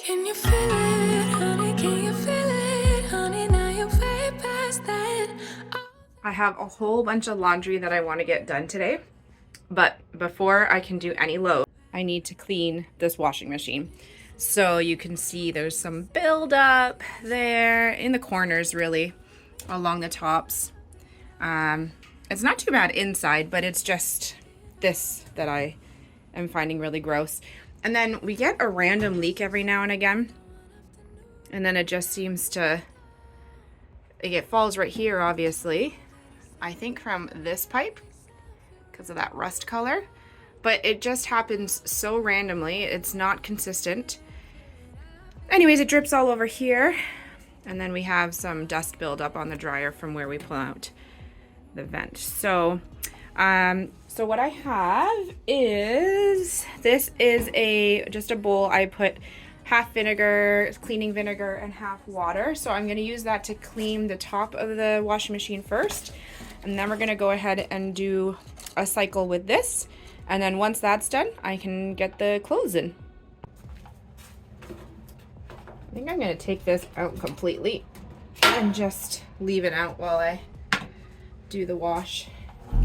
Can you feel it, honey? Can you feel it, honey? Now you're way past that. I have a whole bunch of laundry that I want to get done today, but before I can do any load, I need to clean this washing machine. So you can see there's some buildup there in the corners, really, along the tops. It's not too bad inside, but it's just this that I am finding really gross. And then we get a random leak every now and again, and then it just seems to, it falls right here, obviously, I think from this pipe because of that rust color, but it just happens so randomly. It's not consistent. Anyways, it drips all over here, and then we have some dust buildup on the dryer from where we pull out the vent. So what I have is, this is just a bowl. I put half vinegar, cleaning vinegar, and half water. So I'm gonna use that to clean the top of the washing machine first. And then we're gonna go ahead and do a cycle with this. And then once that's done, I can get the clothes in. I think I'm gonna take this out completely and just leave it out while I do the wash.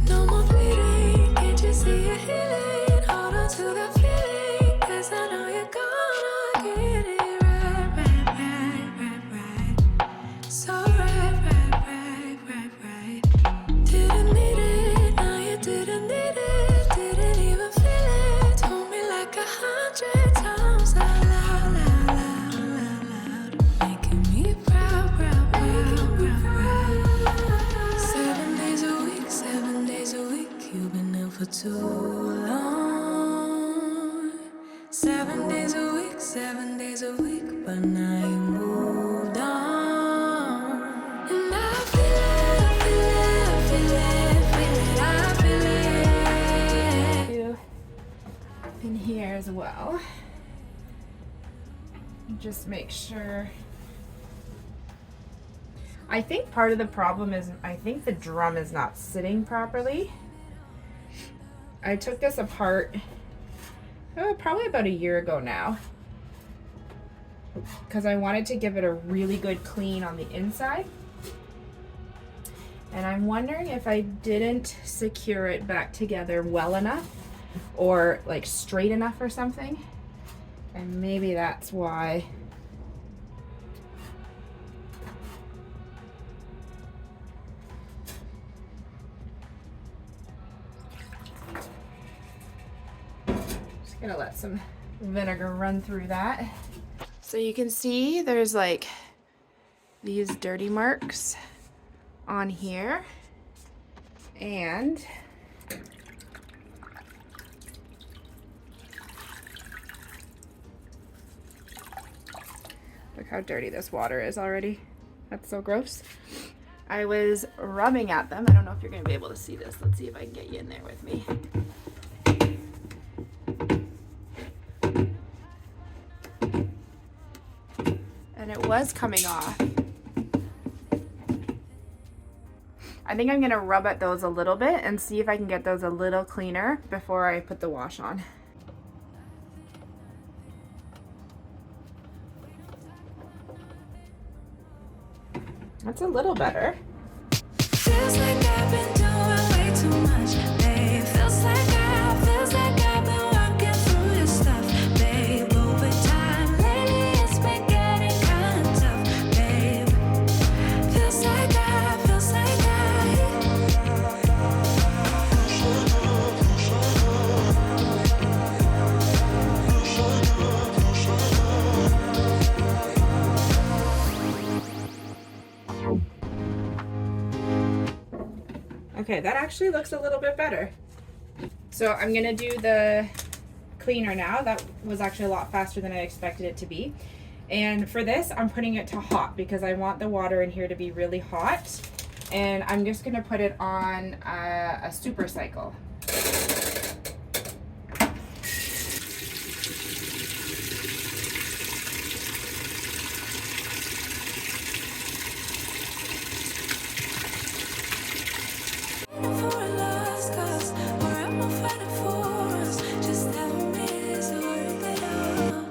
No more bleeding, can't you see it healing? Hold on to the feeling, 'cause I know you're gonna get it right. So right. Didn't need it, now you didn't need it. Didn't even feel it, told me like 100 times out loud. Making me proud. 7 days a week, 7 days a week. You've been ill for too long. 7 days a week, 7 days a week. But now you moved on. And I feel it. In here as well. Just make sure. I think part of the problem is, I think the drum is not sitting properly. I took this apart probably about a year ago now, because I wanted to give it a really good clean on the inside. And I'm wondering if I didn't secure it back together well enough, or like straight enough or something. And maybe that's why. Just gonna let some vinegar run through that. So you can see there's like these dirty marks on here, and look how dirty this water is already. That's so gross. I was rubbing at them. I don't know if you're gonna be able to see this. Let's see if I can get you in there with me. And it was coming off. I think I'm gonna rub at those a little bit and see if I can get those a little cleaner before I put the wash on. That's a little better. Feels like I've been doing way too much, babe. Feels like I've been working through your stuff, babe. Over time, lately it's been getting kind of tough, babe. Feels like Okay, that actually looks a little bit better. So I'm gonna do the cleaner now. That was actually a lot faster than I expected it to be. And for this, I'm putting it to hot because I want the water in here to be really hot. And I'm just gonna put it on a super cycle. for a lost cause, or am I fighting for us? Just tell me, is it worth it all?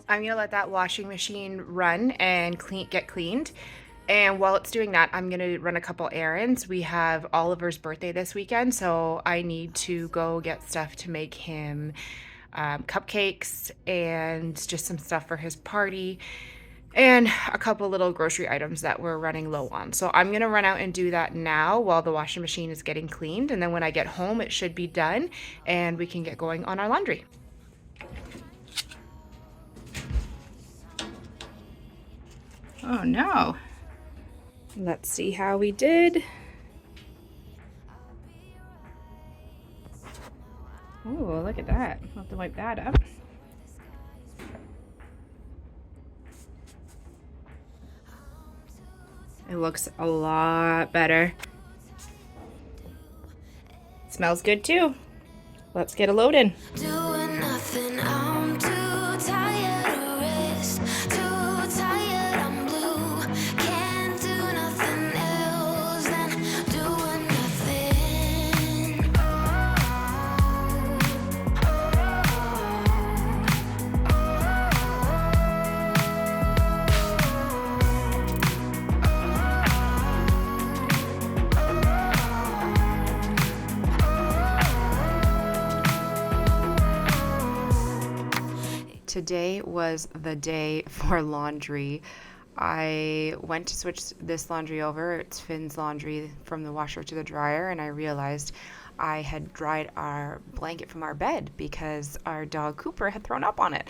I'm gonna let that washing machine run and get cleaned. And while it's doing that, I'm gonna run a couple errands. We have Oliver's birthday this weekend, so I need to go get stuff to make him cupcakes and just some stuff for his party and a couple little grocery items that we're running low on. So I'm gonna run out and do that now while the washing machine is getting cleaned. And then when I get home, it should be done and we can get going on our laundry. Oh no. Let's see how we did. Oh, look at that. I'll have to wipe that up. It looks a lot better. Smells good too. Let's get a load in. Doing nothing, I'm too tired to rest. Too tired, I'm blue. Can't do nothing else than doing nothing. Today was the day for laundry. I went to switch this laundry over. It's Finn's laundry from the washer to the dryer, and I realized I had dried our blanket from our bed because our dog Cooper had thrown up on it.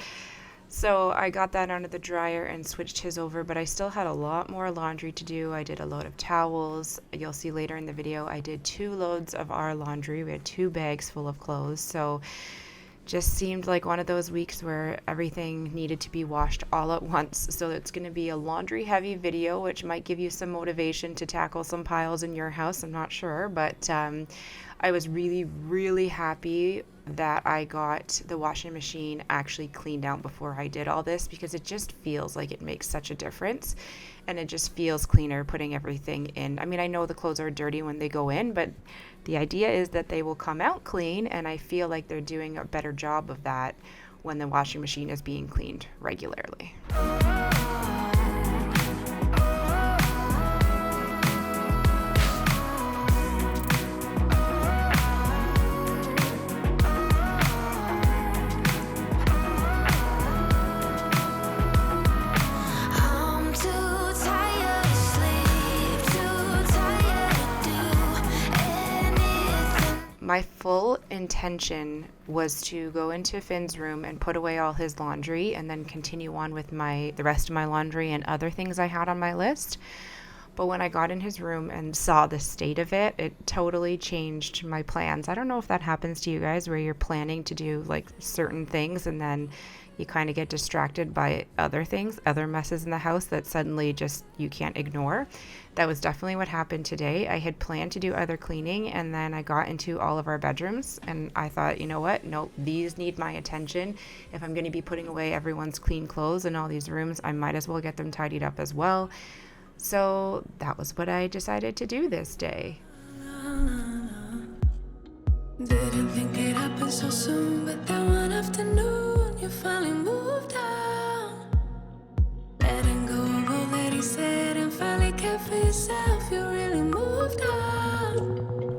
So I got that under the dryer and switched his over, but I still had a lot more laundry to do. I did a load of towels. You'll see later in the video, I did 2 loads of our laundry. We had 2 bags full of clothes. So just seemed like one of those weeks where everything needed to be washed all at once. So it's going to be a laundry heavy video, which might give you some motivation to tackle some piles in your house. I'm not sure, but I was really, really happy that I got the washing machine actually cleaned out before I did all this, because it just feels like it makes such a difference, and it just feels cleaner putting everything in. I mean, I know the clothes are dirty when they go in, but the idea is that they will come out clean, and I feel like they're doing a better job of that when the washing machine is being cleaned regularly. I'm too tired to sleep, too tired to do anything. My full intention was to go into Finn's room and put away all his laundry and then continue on with the rest of my laundry and other things I had on my list. But when I got in his room and saw the state of it, it totally changed my plans. I don't know if that happens to you guys, where you're planning to do like certain things and then you kind of get distracted by other things, other messes in the house that suddenly just you can't ignore. That was definitely what happened today. I had planned to do other cleaning, and then I got into all of our bedrooms and I thought, you know what? Nope, these need my attention. If I'm going to be putting away everyone's clean clothes in all these rooms, I might as well get them tidied up as well. So that was what I decided to do this day. Didn't think it happened so soon, but then one afternoon you finally moved out. Letting go of all that he said and finally cared for yourself. You really moved out.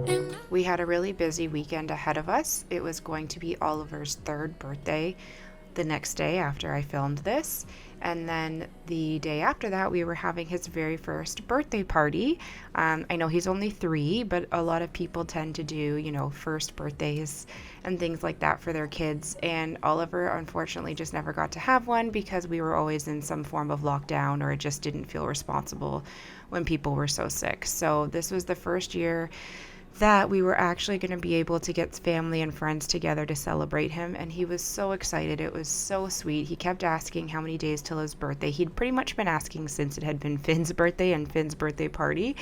And We had a really busy weekend ahead of us. It was going to be Oliver's 3rd birthday the next day after I filmed this. And then the day after that, we were having his very first birthday party. I know he's only 3, but a lot of people tend to do, first birthdays and things like that for their kids. And Oliver, unfortunately, just never got to have one because we were always in some form of lockdown, or it just didn't feel responsible when people were so sick. So this was the first year that we were actually going to be able to get family and friends together to celebrate him, and he was so excited. It was so sweet. He kept asking how many days till his birthday. He'd pretty much been asking since it had been Finn's birthday and Finn's birthday party,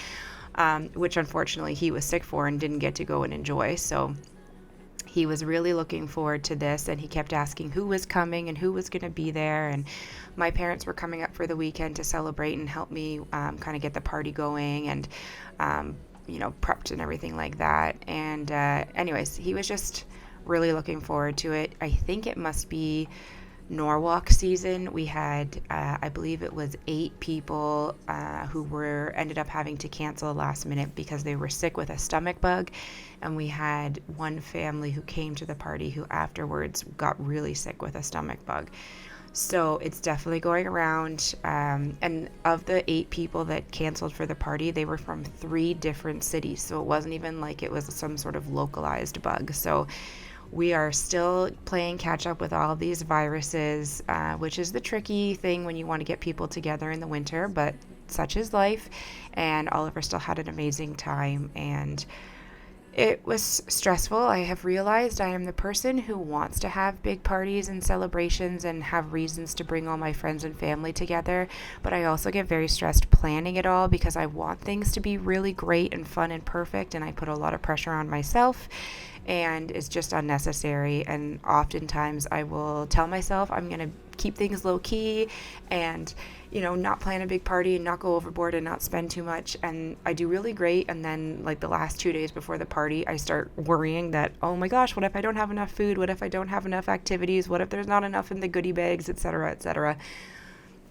which unfortunately he was sick for and didn't get to go and enjoy. So he was really looking forward to this, and he kept asking who was coming and who was going to be there. And my parents were coming up for the weekend to celebrate and help me kind of get the party going and prepped and everything like that. And anyways, he was just really looking forward to it. I think it must be Norwalk season. We had, I believe it was 8 people who ended up having to cancel last minute because they were sick with a stomach bug. And we had one family who came to the party who afterwards got really sick with a stomach bug. So it's definitely going around. And of the 8 people that canceled for the party, they were from 3 different cities. So it wasn't even like it was some sort of localized bug. So we are still playing catch up with all of these viruses, which is the tricky thing when you want to get people together in the winter, but such is life. And Oliver still had an amazing time, and it was stressful. I have realized I am the person who wants to have big parties and celebrations and have reasons to bring all my friends and family together, but I also get very stressed planning it all because I want things to be really great and fun and perfect, and I put a lot of pressure on myself, and it's just unnecessary. And oftentimes I will tell myself I'm going to keep things low key and, you know, not plan a big party and not go overboard and not spend too much, and I do really great. And then like the last 2 days before the party, I start worrying that, oh my gosh, what if I don't have enough food? What if I don't have enough activities? What if there's not enough in the goodie bags, etc., etc.?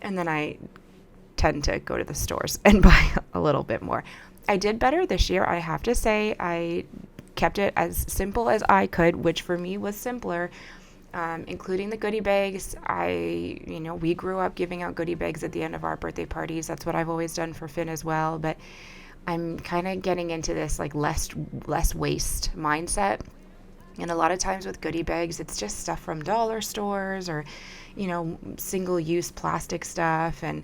And then I tend to go to the stores and buy a little bit more. I did better this year, I have to say. I kept it as simple as I could, which for me was simpler, including the goodie bags. We grew up giving out goodie bags at the end of our birthday parties. That's what I've always done for Finn as well. But I'm kind of getting into this like less waste mindset. And a lot of times with goodie bags, it's just stuff from dollar stores or, you know, single-use plastic stuff. And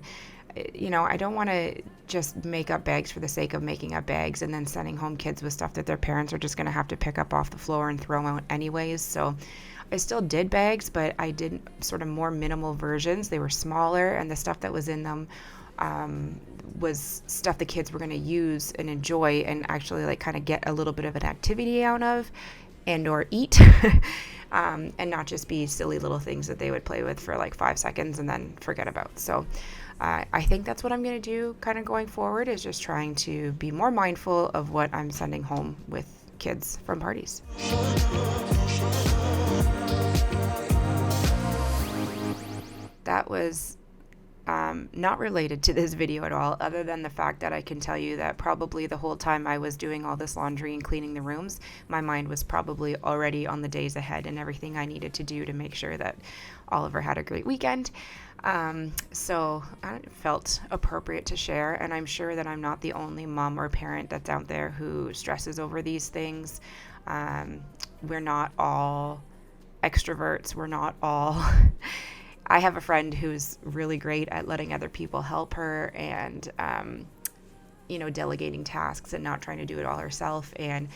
I don't want to just make up bags for the sake of making up bags and then sending home kids with stuff that their parents are just going to have to pick up off the floor and throw out anyways. So I still did bags, but I did sort of more minimal versions. They were smaller, and the stuff that was in them was stuff the kids were going to use and enjoy and actually like kind of get a little bit of an activity out of and or eat. And not just be silly little things that they would play with for like 5 seconds and then forget about. So I think that's what I'm going to do kind of going forward, is just trying to be more mindful of what I'm sending home with kids from parties. That was not related to this video at all, other than the fact that I can tell you that probably the whole time I was doing all this laundry and cleaning the rooms, my mind was probably already on the days ahead and everything I needed to do to make sure that Oliver had a great weekend. So it felt appropriate to share, and I'm sure that I'm not the only mom or parent that's out there who stresses over these things. We're not all extroverts. We're not all... I have a friend who's really great at letting other people help her and, delegating tasks and not trying to do it all herself. And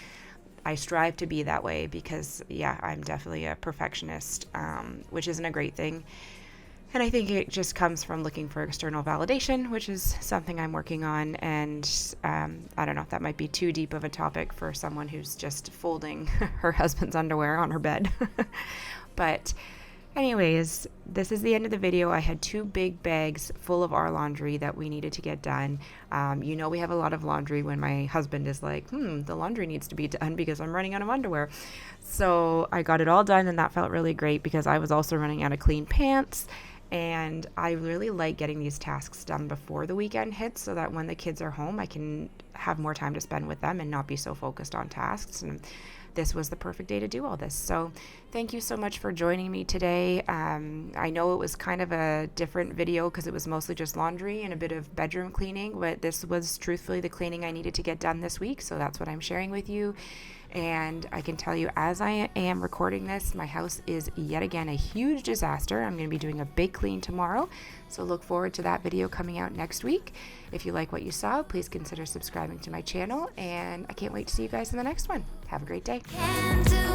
I strive to be that way because, I'm definitely a perfectionist, which isn't a great thing. And I think it just comes from looking for external validation, which is something I'm working on. And I don't know, that might be too deep of a topic for someone who's just folding her husband's underwear on her bed. But anyways, this is the end of the video. I had 2 big bags full of our laundry that we needed to get done. We have a lot of laundry when my husband is like, the laundry needs to be done because I'm running out of underwear. So I got it all done, and that felt really great because I was also running out of clean pants. And I really like getting these tasks done before the weekend hits so that when the kids are home, I can have more time to spend with them and not be so focused on tasks. And this was the perfect day to do all this. So thank you so much for joining me today. I know it was kind of a different video because it was mostly just laundry and a bit of bedroom cleaning, but this was truthfully the cleaning I needed to get done this week. So that's what I'm sharing with you. And I can tell you, as I am recording this, my house is yet again a huge disaster. I'm going to be doing a big clean tomorrow. So look forward to that video coming out next week. If you like what you saw, please consider subscribing to my channel. And I can't wait to see you guys in the next one. Have a great day. Can't do